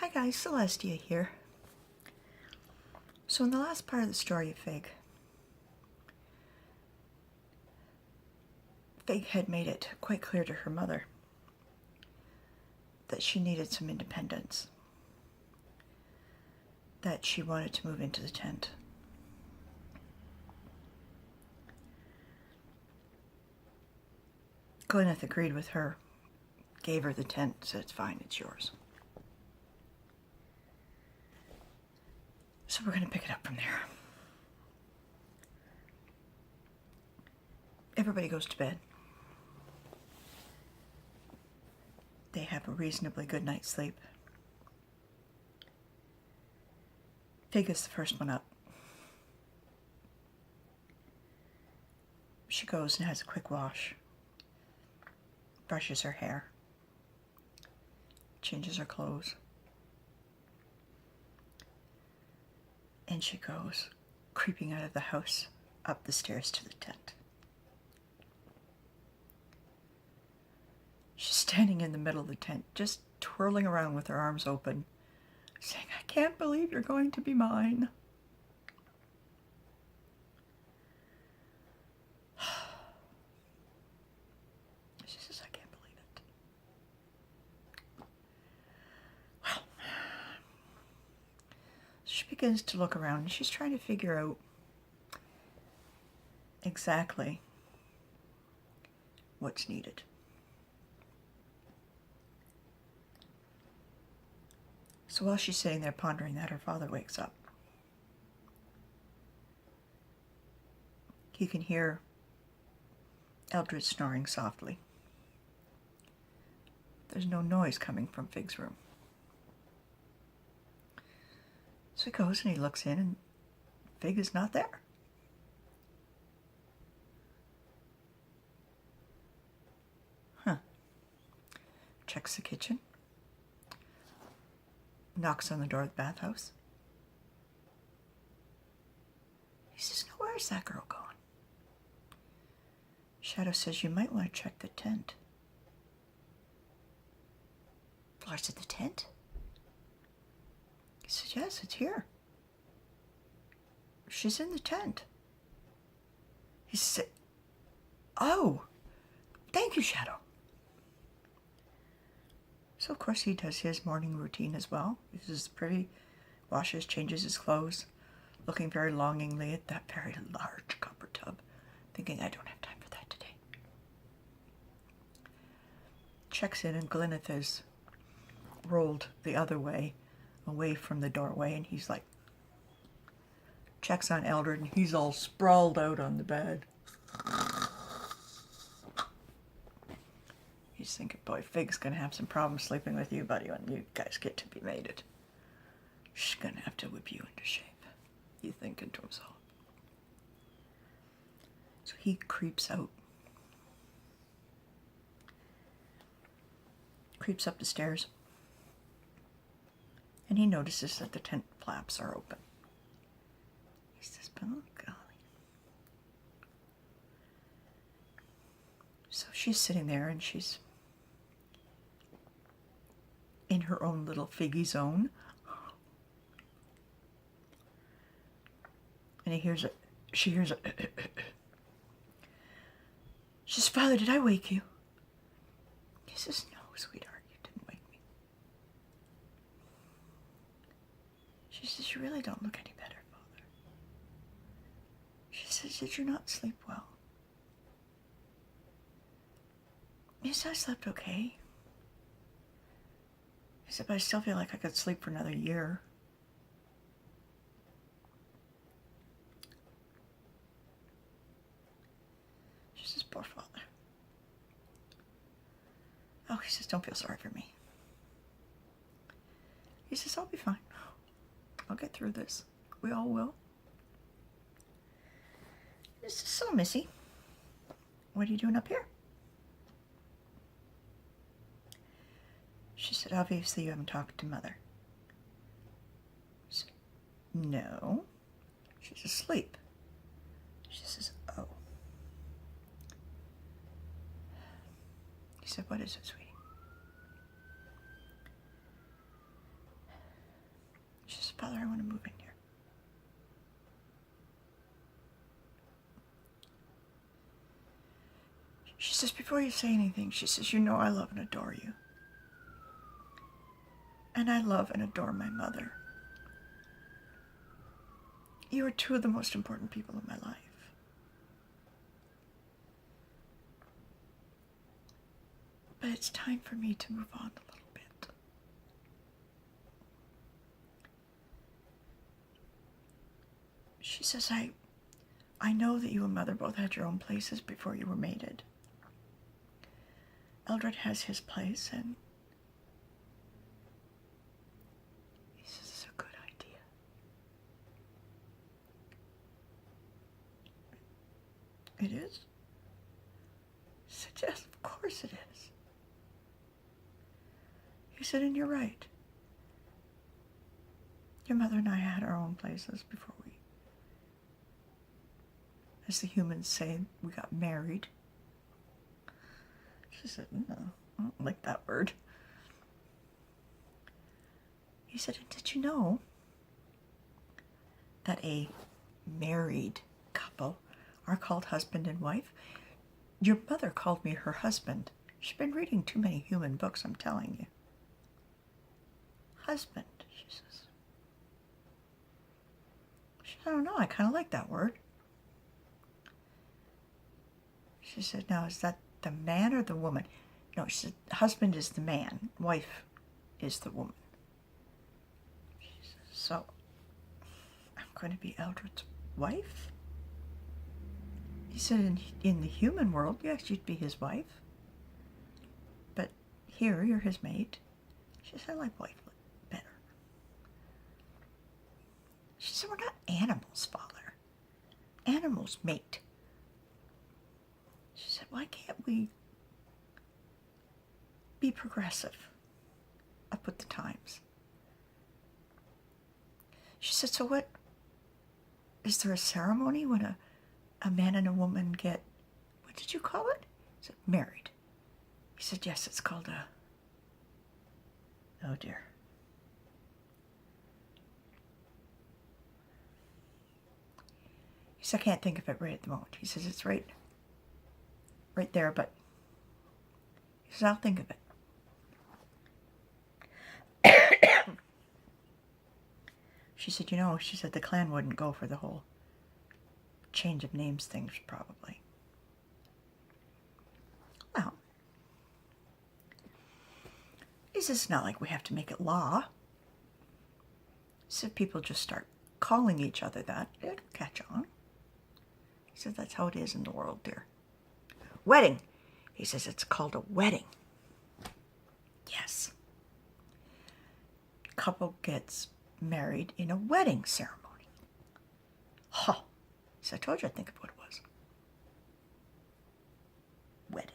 Hi guys, Celestia here. So in the last part of the story of Fig had made it quite clear to her mother that she needed some independence, that she wanted to move into the tent. Gwyneth agreed with her, gave her the tent, said it's fine, it's yours. So we're going to pick it up from there. Everybody goes to bed. They have a reasonably good night's sleep. Fig is the first one up. She goes and has a quick wash, brushes her hair, changes her clothes, and she goes creeping out of the house up the stairs to the tent. She's standing in the middle of the tent, just twirling around with her arms open, saying, "I can't believe you're going to be mine." She says, "I can't believe it." Well, she begins to look around and she's trying to figure out exactly what's needed. So while she's sitting there pondering that, her father wakes up. He can hear Eldred snoring softly. There's no noise coming from Fig's room. So he goes and he looks in, and Fig is not there. Checks the kitchen. Knocks on the door of the bathhouse. He says, "No, where's that girl gone?" Shadow says, "You might want to check the tent." Falar's at the tent? He says, "Yes, it's here. She's in the tent." He said, "Oh, thank you, Shadow." So of course he does his morning routine as well. He's just pretty, washes, changes his clothes, looking very longingly at that very large copper tub, thinking, "I don't have time for that today." Checks in, and Gwyneth is rolled the other way, away from the doorway, and he's like, checks on Eldred, and he's all sprawled out on the bed. He's thinking, "Boy, Fig's gonna have some problems sleeping with you, buddy, when you guys get to be mated. She's gonna have to whip you into shape," he's thinking to himself. So he creeps out. Creeps up the stairs. And he notices that the tent flaps are open. He says, "Oh, golly." So she's sitting there, and she's in her own little Figgy zone. And she hears a She says, "Father, did I wake you?" He says, "No, sweetheart, you didn't wake me." She says, "You really don't look any better, Father." She says, "Did you not sleep well?" Yes, I slept okay. He said, "But I still feel like I could sleep for another year." She says, "Poor Father." Oh, he says, "Don't feel sorry for me." He says, "I'll be fine. I'll get through this. We all will." He says, "So, Missy, what are you doing up here?" She said, "Obviously you haven't talked to Mother." He said, "No, she's asleep." She says, "Oh." He said, "What is it, sweetie?" said, Father, I want to move in here. She says, before you say anything, she says, you know I love and adore you. And I love and adore my mother. You are two of the most important people in my life. But it's time for me to move on a little bit. She says, I know that you and Mother both had your own places before you were mated. Eldred has his place, and he says it's a good idea. It is? He said, yes, of course it is. He said, and you're right. Your mother and I had our own places before we, as the humans say, we got married. She said, no, I don't like that word. He said, and did you know that a married couple are called husband and wife? Your mother called me her husband. She's been reading too many human books, I'm telling you. Husband, she says. She said, I don't know, I kind of like that word. She said, now, is that the man or the woman? No, she said, husband is the man, wife is the woman. She says, so, I'm going to be Eldred's wife? He said, in the human world, yes, you'd be his wife. But here, you're his mate. She said, I like wife better. She said, we're not animals, Father. Animals mate. She said, why can't we be progressive, up with the times? She said, so what, is there a ceremony when a man and a woman get, what did you call it? He said, married. He said, yes, it's called a, oh dear. He said, I can't think of it right at the moment. He says, it's right there, but he says, I'll think of it. She said, you know, she said the clan wouldn't go for the whole change of names things, probably. Well, he says, it's not like we have to make it law. He said, people just start calling each other that, it'll catch on. He said, that's how it is in the world, dear. Wedding. He says, it's called a wedding. Yes. Couple gets married in a wedding ceremony. Huh. So I told you I'd think of what it was. Wedding.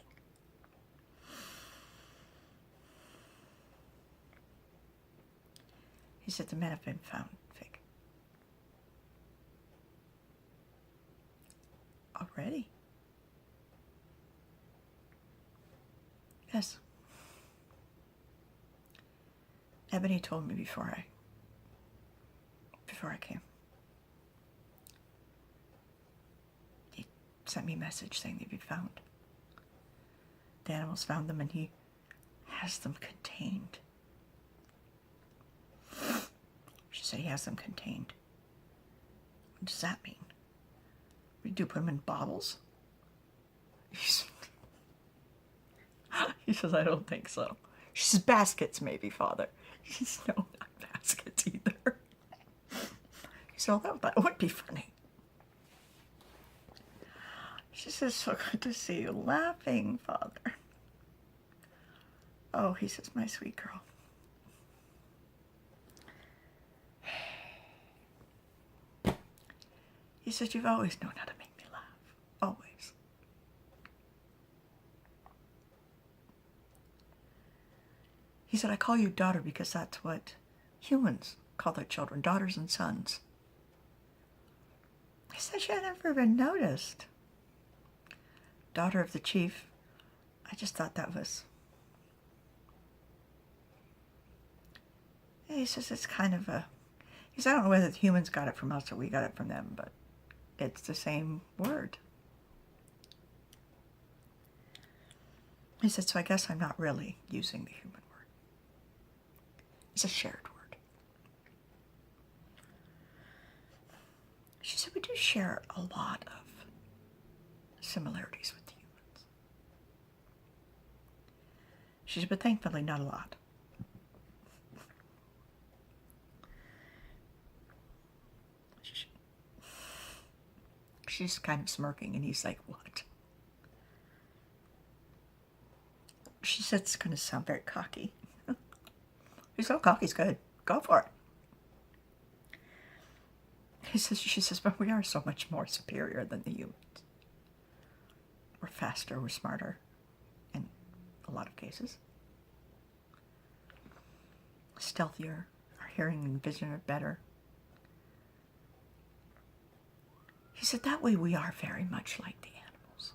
He said, the men have been found, Vic. Already? Yes. Ebony told me before I came. He sent me a message saying they'd be found. The animals found them and he has them contained. She said he has them contained. What does that mean? We do put them in bottles? He says, I don't think so. She says, baskets maybe, Father. She says, no, not baskets either. He said, oh, that would be funny. She says, so good to see you laughing, Father. Oh, he says, my sweet girl. He says, you've always known how to make me laugh. Always. He said, I call you daughter because that's what humans call their children, daughters and sons. He said, I never even noticed. Daughter of the chief. I just thought that was... He says, it's kind of a... He said, I don't know whether the humans got it from us or we got it from them, but it's the same word. He said, so I guess I'm not really using the human word. It's a shared word. She said, we do share a lot of similarities with the humans. She said, but thankfully not a lot. She's kind of smirking, and he's like, what? She said, it's going to sound very cocky. He said, oh, cocky's good. Go for it. She says, but we are so much more superior than the humans. We're faster, we're smarter, in a lot of cases. Stealthier, our hearing and vision are better. He said, that way we are very much like the animals.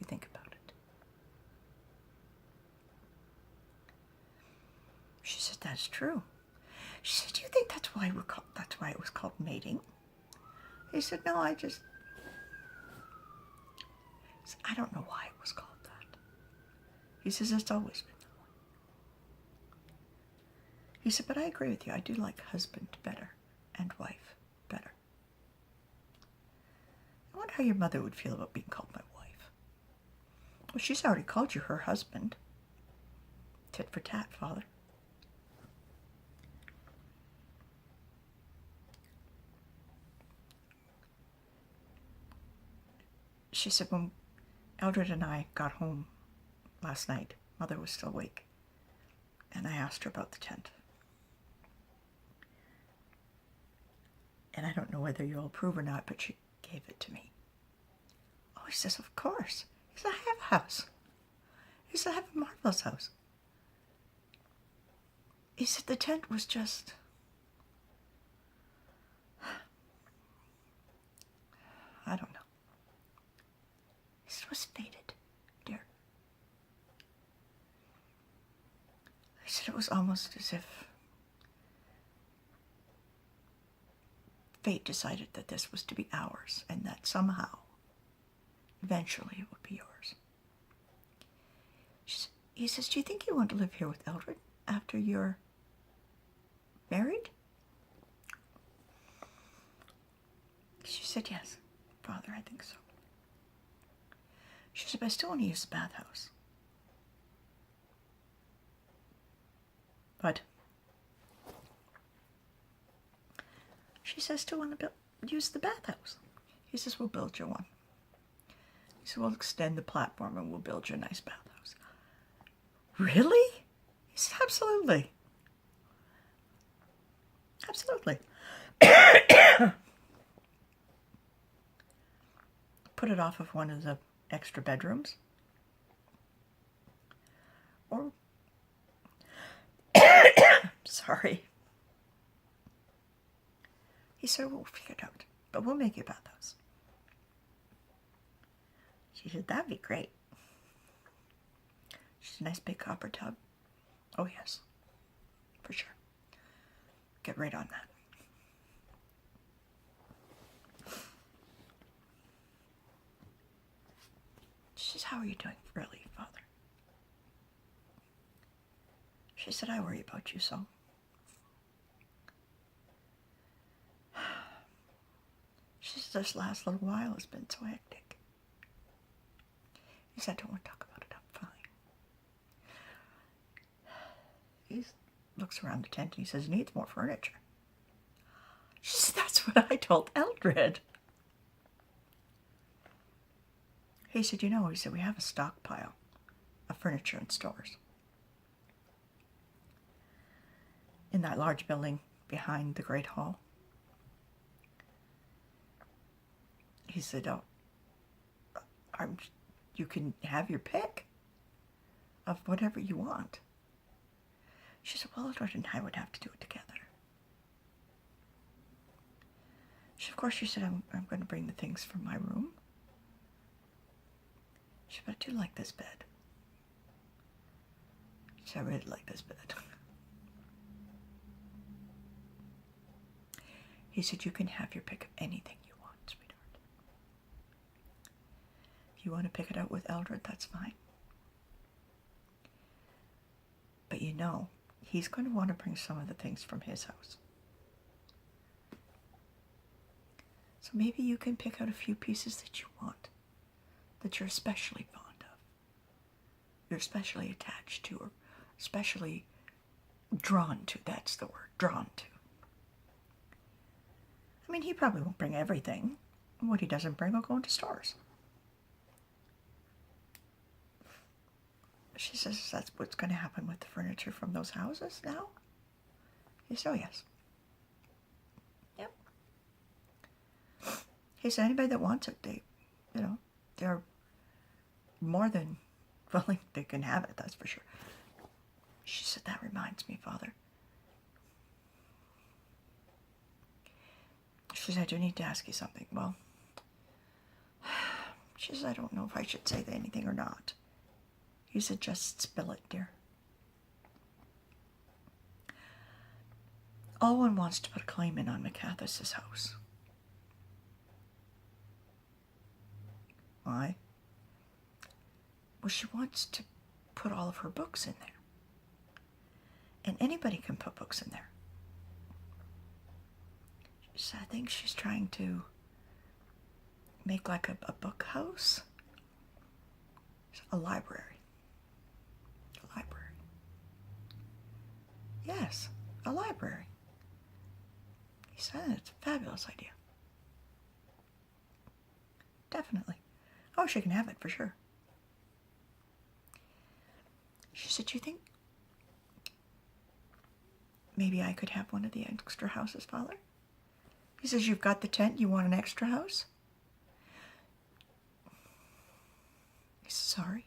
You think about it. She said, that's true. She said, do you think that's why it was called mating? He said, no, I don't know why it was called that. He says, it's always been that way. He said, but I agree with you. I do like husband better and wife better. I wonder how your mother would feel about being called my wife. Well, she's already called you her husband. Tit for tat, Father. She said, when Eldred and I got home last night, Mother was still awake, and I asked her about the tent. And I don't know whether you'll approve or not, but she gave it to me. Oh, he says, of course. He said, I have a house. He said, I have a marvelous house. He said, the tent was just... I don't know. He said, it was fated, dear. He said, it was almost as if fate decided that this was to be ours and that somehow, eventually, it would be yours. He says, do you think you want to live here with Eldred after you're married? She said, yes, Father, I think so. She said, but I still want to use the bathhouse. But she says, still want to use the bathhouse. He says, we'll build you one. He said, we'll extend the platform and we'll build you a nice bathhouse. Really? He said, absolutely. Absolutely. Put it off of one of the extra bedrooms. Or, sorry. He said, we'll figure it out, but we'll make you a bathhouse. She said, that'd be great. She said, nice big copper tub. Oh, yes, for sure. Get right on that. She says, how are you doing, really, Father? She said, I worry about you so. She said, this last little while has been so hectic. He said, I don't want to talk about it, I'm fine. He looks around the tent and he says, it needs more furniture. She said, that's what I told Eldred. He said, you know, he said, we have a stockpile of furniture in stores. In that large building behind the Great Hall. He said, oh, you can have your pick of whatever you want. She said, well, Edward and I would have to do it together. Of course, she said, I'm going to bring the things from my room. She said, but I do like this bed. She said, I really like this bed. He said, you can have your pick of anything you want, sweetheart. If you want to pick it out with Eldred, that's fine. But you know, he's going to want to bring some of the things from his house. So maybe you can pick out a few pieces that you want, that you're especially fond of, you're especially attached to, or especially drawn to. That's the word, drawn to. I mean, he probably won't bring everything. What he doesn't bring will go into stores. She says that's what's going to happen with the furniture from those houses now? He said, oh, yes. Yep. He said, anybody that wants it, they're more than willing, they can have it, that's for sure. She said, that reminds me, Father. She said, I do need to ask you something. Well, she said, I don't know if I should say anything or not. He said, just spill it, dear. Alwyn wants to put a claim in on McCathis' house. Why? Well, she wants to put all of her books in there. And anybody can put books in there. So I think she's trying to make like a book house. A library. A library. Yes, a library. He said it's a fabulous idea. Definitely. Oh, she can have it for sure. She said, you think maybe I could have one of the extra houses, Father? He says, you've got the tent, you want an extra house? He said, sorry.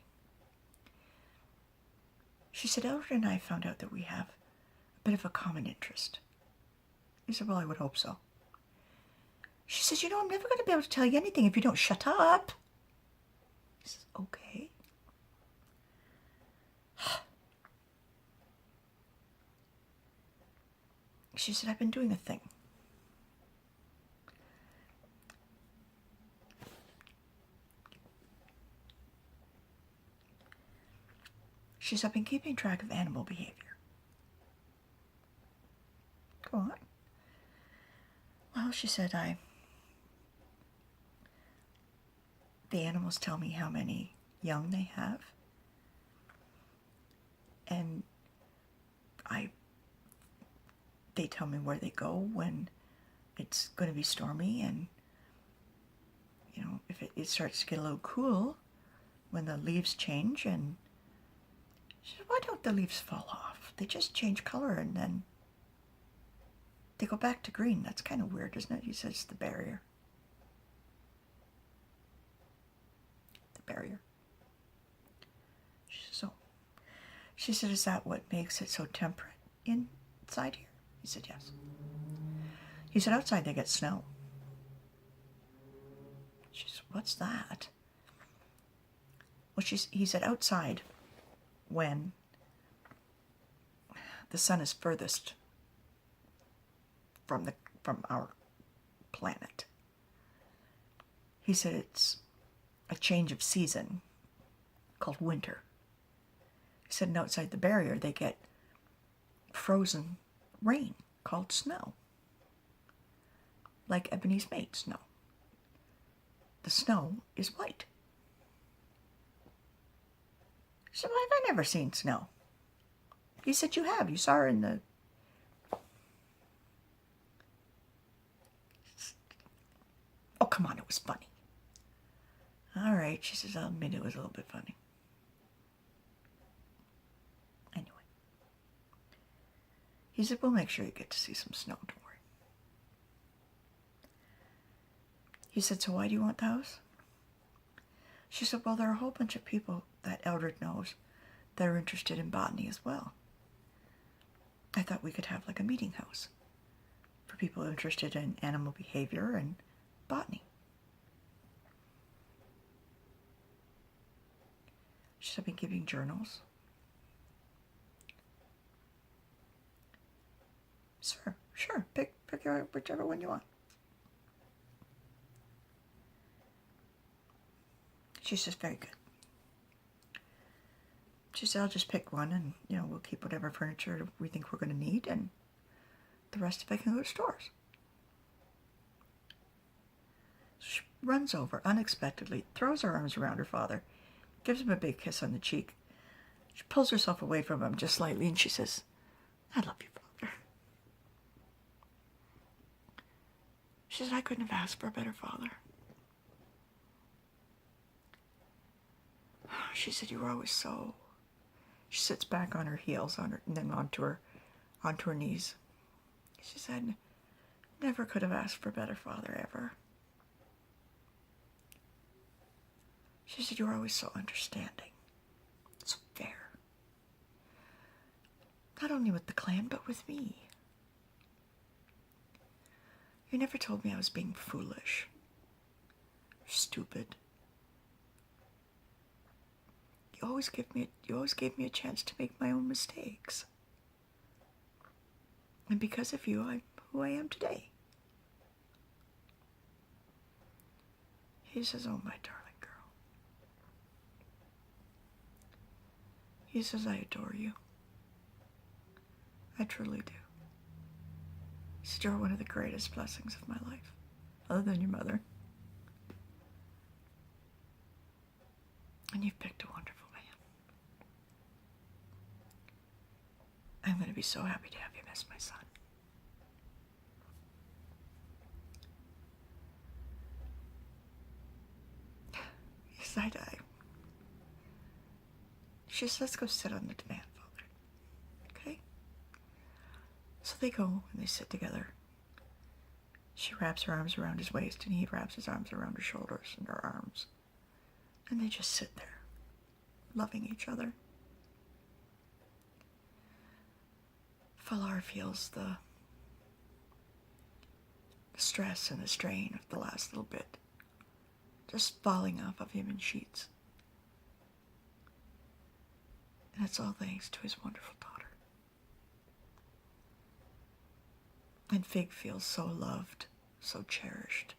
She said, Eldred and I found out that we have a bit of a common interest. He said, well, I would hope so. She says, you know, I'm never going to be able to tell you anything if you don't shut up. He says, okay. She said, I've been doing a thing. She said, I've been keeping track of animal behavior. Go on. Well, she said, the animals tell me how many young they have. And they tell me where they go when it's going to be stormy, and, you know, if it starts to get a little cool, when the leaves change, and she said, why don't the leaves fall off? They just change color and then they go back to green. That's kind of weird, isn't it? He says, the barrier. The barrier. She says, oh. She said, is that what makes it so temperate inside here? He said, yes. He said, outside they get snow. She said, what's that? Well, he said, outside, when the sun is furthest from our planet, he said it's a change of season called winter. He said, and outside the barrier they get frozen rain called snow, like Ebony's made snow. The snow is white. She said, why have I never seen snow? He said, you have. You saw her in the... Oh, come on, it was funny. All right, she says, I'll admit it was a little bit funny. Anyway. He said, we'll make sure you get to see some snow, don't worry. He said, so why do you want the house? She said, well, there are a whole bunch of people that Eldred knows that are interested in botany as well. I thought we could have like a meeting house for people interested in animal behavior and botany. She said, I've been keeping journals. Sure, Sure, pick whichever one you want. She says, very good. She said, I'll just pick one and, we'll keep whatever furniture we think we're going to need and the rest of it can go to stores. She runs over unexpectedly, throws her arms around her father, gives him a big kiss on the cheek. She pulls herself away from him just slightly and she says, I love you, Father. She said, I couldn't have asked for a better father. She said, you were always so... She sits back on her heels and then onto her knees. She said, never could have asked for a better father ever. She said, you were always so understanding, so fair. Not only with the clan, but with me. You never told me I was being foolish, or stupid. You always gave me a chance to make my own mistakes. And because of you, I'm who I am today. He says, oh, my darling girl. He says, I adore you. I truly do. He said, you're one of the greatest blessings of my life, other than your mother. And you've picked a wonderful man. I'm going to be so happy to have you as my son. Yes, I die. She says, let's go sit on the divan, Father. Okay? So they go and they sit together. She wraps her arms around his waist and he wraps his arms around her shoulders and her arms. And they just sit there, loving each other. Falar feels the stress and the strain of the last little bit just falling off of him in sheets. And it's all thanks to his wonderful daughter. And Fig feels so loved, so cherished,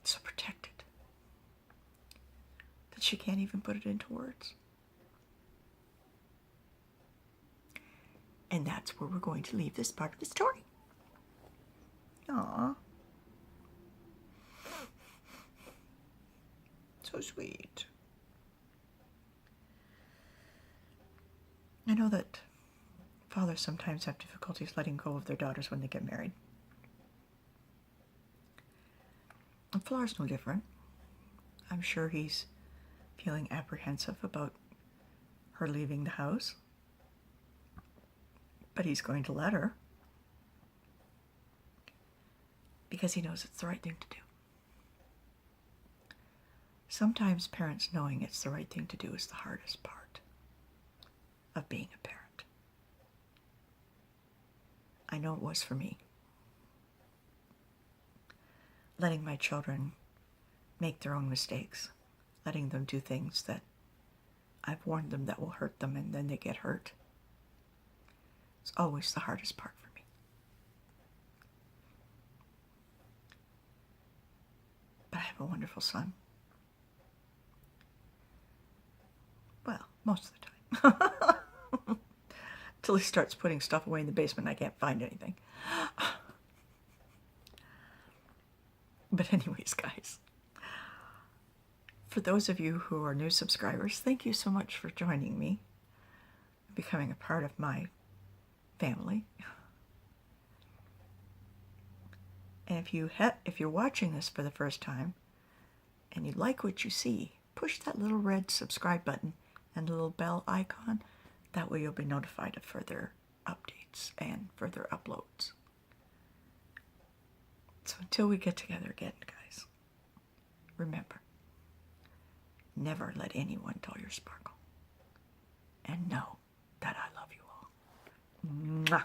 so protected, that she can't even put it into words. And that's where we're going to leave this part of the story. Aww. So sweet. I know that fathers sometimes have difficulties letting go of their daughters when they get married. And Falar's no different. I'm sure he's feeling apprehensive about her leaving the house. But he's going to let her. Because he knows it's the right thing to do. Sometimes parents knowing it's the right thing to do is the hardest part of being a parent. I know it was for me. Letting my children make their own mistakes. Letting them do things that I've warned them that will hurt them and then they get hurt. It's always the hardest part for me. But I have a wonderful son. Well, most of the time. Till he starts putting stuff away in the basement and I can't find anything. But anyways, guys. For those of you who are new subscribers, thank you so much for joining me. Becoming a part of my family. And if you're watching this for the first time and you like what you see, push that little red subscribe button and the little bell icon. That way you'll be notified of further updates and further uploads. So until we get together again, guys, remember, never let anyone dull your sparkle. And know that I love you all. Mwah.